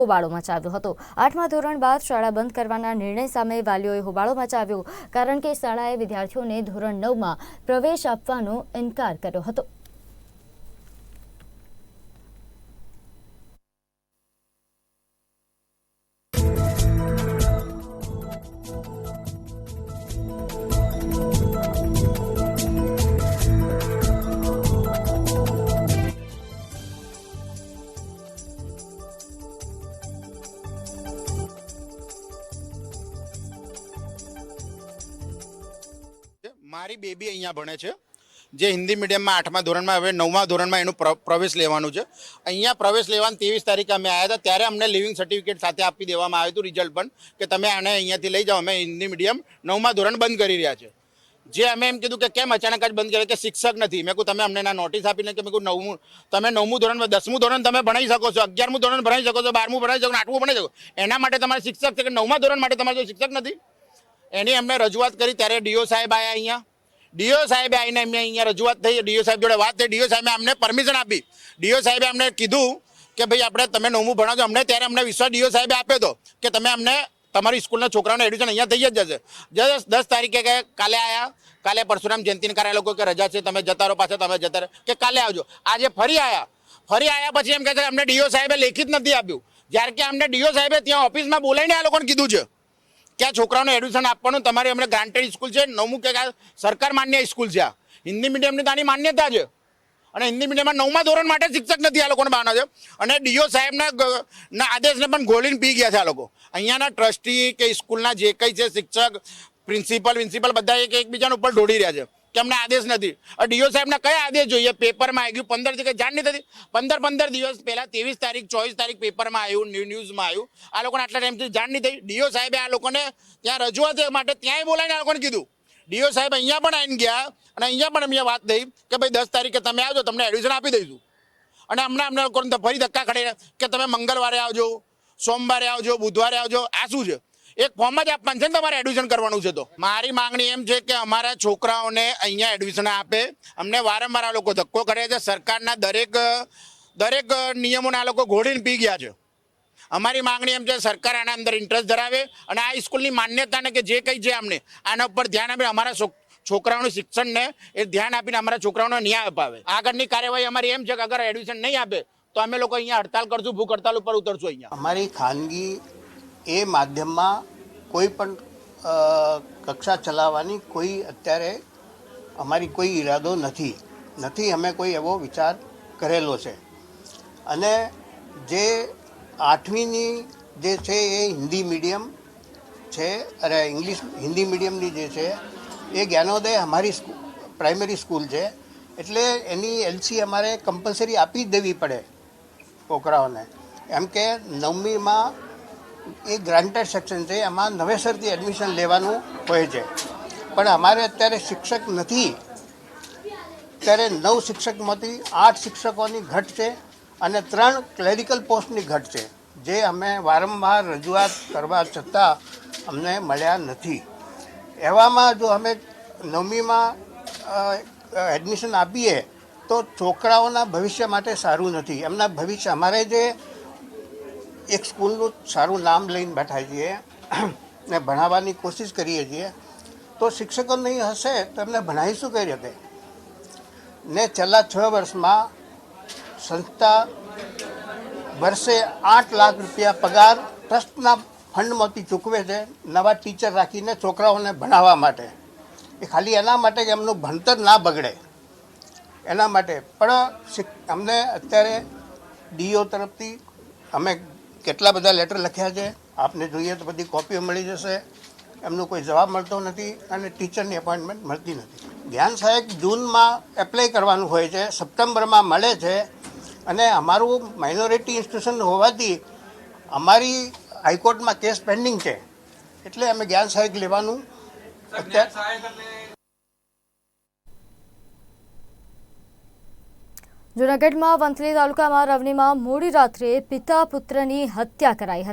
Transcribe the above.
હોબાળો મચાવ્યો હતો। 8મા ધોરણ બાદ શાળા બંધ કરવાના નિર્ણય સામે વાલીઓએ હોબાળો મચાવ્યો, કારણ કે શાળાએ વિદ્યાર્થીઓને ધોરણ 9માં પ્રવેશ આપવાનો ઇનકાર કર્યો હતો। મારી બેબી અહીંયા ભણે છે, જે હિન્દી મીડિયમમાં 8મા ધોરણમાં હવે 9મા ધોરણમાં એનું પ્રવેશ લેવાનું છે। અહીંયા પ્રવેશ લેવાનું 23 તારીખે અમે આવ્યા હતા, ત્યારે અમને લિવિંગ સર્ટિફિકેટ સાથે આપી દેવામાં આવ્યું હતું, રિઝલ્ટ પણ, કે તમે આને અહીંયાથી લઈ જાઓ, અમે હિન્દી મીડિયમ 9મા ધોરણ બંધ કરી રહ્યા છે। જે અમે એમ કીધું કે કેમ અચાનક જ બંધ કરે, કે શિક્ષક નથી। મેં કહ્યું તમે અમને ના નોટિસ આપીને કે મેં કહ્યું 9મું તમે 9મું ધોરણ 10મું ધોરણ તમે ભણાવી શકો છો, 11મું ધોરણ ભણાવી શકો છો, 12મું ભણાવી શકો, 8મું ભણાવી શકો, એના માટે તમારે શિક્ષક છે, કે 9મા ધોરણ માટે તમારે શિક્ષક નથી? એની અમને રજૂઆત કરી, ત્યારે ડીઓ સાહેબ આવ્યા અહીંયા। ડીઓ સાહેબે આવીને એમને અહીંયા રજૂઆત થઈ, ડીઓ સાહેબ જોડે વાત થઈ, ડીઓ સાહેબે અમને પરમિશન આપી। ડીઓ સાહેબે અમને કીધું કે ભાઈ આપણે તમે 9મું ભણાવજો અમને, ત્યારે અમને વિશ્વાસ ડીઓ સાહેબે આપ્યો હતો કે તમે અમને તમારી સ્કૂલના છોકરાઓને એડમિશન અહીંયા થઈ જ જશે। 10 તારીખે કે કાલે આવ્યા, કાલે પરશુરામ જયંતિને કારણે લોકો કે રજા છે, તમે જતા રહો, પાછા તમે જતા રહો, કે કાલે આવજો। આજે ફરી આવ્યા પછી એમ કહે છે અમને ડીઓ સાહેબે લેખિત નથી આપ્યું, જ્યારે કે અમને ડીઓ સાહેબે ત્યાં ઓફિસમાં બોલાવીને આ લોકોને કીધું છે કે આ છોકરાઓને એડમિશન આપવાનું તમારી અમને ગ્રાન્ટેડ સ્કૂલ છે, 9મું કે સરકાર માન્ય સ્કૂલ છે, આ હિન્દી મીડિયમની તો આની માન્યતા છે, અને હિન્દી મીડિયમમાં 9મા ધોરણ માટે શિક્ષક નથી, આ લોકોને બહાના છે। અને ડીઓ સાહેબના આદેશને પણ ગોળીને પી ગયા છે આ લોકો। અહીંયાના ટ્રસ્ટી કે સ્કૂલના જે કંઈ છે શિક્ષક, પ્રિન્સિપલ બધા એકબીજાના ઉપર ઢોળી રહ્યા છે કે અમને આદેશ નથી। ડીઓ સાહેબના કયા આદેશ જોઈએ? પેપરમાં આવી ગયું 15 થી કંઈ જાણ નહીં થતી, 15 દિવસ પહેલાં 23 તારીખ 24 તારીખ પેપરમાં આવ્યું, ન્યૂઝમાં આવ્યું, આ લોકોને આટલા ટાઈમથી જાણ નહીં થઈ। ડીઓ સાહેબે આ લોકોને ત્યાં રજૂઆત માટે ત્યાંય બોલાવીને આ લોકોને કીધું। ડીઓ સાહેબ અહીંયા પણ આવીને ગયા, અને અહીંયા પણ અમે વાત થઈ કે ભાઈ 10 તારીખે તમે આવજો, તમને એડમિશન આપી દઈશું। અને અમને લોકોને ફરી ધક્કા ખડે કે તમે મંગળવારે આવજો, સોમવારે આવજો, બુધવારે આવજો। આ શું છે? એક ફોર્મ જ આપવાનું છે ને તમારે એડમિશન કરવાનું છે। તો મારી માંગણી એમ છે કે અમારા છોકરાઓને અહીંયા એડમિશન આપે। અમને વારંવાર આ લોકો ધક્કો કરે છે, સરકારના દરેક નિયમોને આ લોકો ઘોડીને પી ગયા છે। અમારી માંગણી એમ છે સરકાર આના અંદર ઇન્ટરેસ્ટ ધરાવે, અને આ સ્કૂલની માન્યતાને કે જે કંઈ છે અમને આના ઉપર ધ્યાન આપે, અમારા છોકરાઓનું શિક્ષણને એ ધ્યાન આપીને અમારા છોકરાઓને ન્યાય અપાવે। આગળની કાર્યવાહી અમારી એમ છે કે અગર એડમિશન નહીં આપે તો અમે લોકો અહીંયા હડતાલ કરશું, ભૂખ હડતાલ ઉપર ઉતરશું। અહીંયા અમારી ખાનગી એ માધ્યમમાં કોઈ પણ કક્ષા ચલાવવાની કોઈ અત્યારે અમારી કોઈ ઈરાદો નથી। અમે કોઈ એવો વિચાર કરેલો છે। અને જે 8મીની જે છે એ હિન્દી મીડિયમ છે, અરે હિન્દી મીડિયમની જે છે એ જ્ઞાનોદય અમારી પ્રાઇમરી સ્કૂલ છે, એટલે એની એલસી અમારે કમ્પલસરી આપી જ દેવી પડે છોકરાઓને। એમ કે 9મીમાં એ ગ્રાન્ટેડ સેક્શન છે, એમાં નવેસરથી એડમિશન લેવાનું હોય છે, પણ અમારે અત્યારે શિક્ષક નથી। ત્યારે 9 શિક્ષકમાંથી 8 શિક્ષકોની ઘટ છે, અને 3 ક્લેરિકલ પોસ્ટની ઘટ છે, જે અમે વારંવાર રજૂઆત કરવા છતાં અમને મળ્યા નથી। એવામાં જો અમે 9મીમાં એડમિશન આપીએ તો છોકરાઓના ભવિષ્ય માટે સારું નથી। એમના ભવિષ્ય, અમારે જે એક સ્કૂલનું સારું નામ લઈને બેઠા છીએ ને ભણાવવાની કોશિશ કરીએ છીએ, તો શિક્ષકો નહીં હશે તો એમને ભણાવીશું કઈ રીતે? ને છેલ્લા 6 વર્ષમાં સંસ્થા વર્ષે 8 લાખ રૂપિયા પગાર ટ્રસ્ટના ફંડમાંથી ચૂકવે છે, નવા ટીચર રાખીને છોકરાઓને ભણાવવા માટે। એ ખાલી એના માટે કે એમનું ભણતર ના બગડે એના માટે। પણ અમને અત્યારે ડીઓ તરફથી અમે કેટલા બધા લેટર લખ્યા છે, આપને જોઈએ તો બધી કોપીઓ મળી જશે, એમનો કોઈ જવાબ મળતો નથી, અને ટીચરની એપોઇન્ટમેન્ટ મળતી નથી। જ્ઞાન સહાયક જૂનમાં એપ્લાય કરવાનું હોય છે, સપ્ટેમ્બરમાં મળે છે, અને અમારું માઇનોરિટી ઇન્સ્ટિટ્યુશન હોવાથી અમારી હાઈકોર્ટમાં કેસ પેન્ડિંગ છે, એટલે અમે જ્ઞાન સહાયક લેવાનું જૂનાગઢમાં વંથલી તાલુકામાં રવનીમાં મોડી રાત્રે પિતા પુત્રની હત્યા કરાઈ હતી।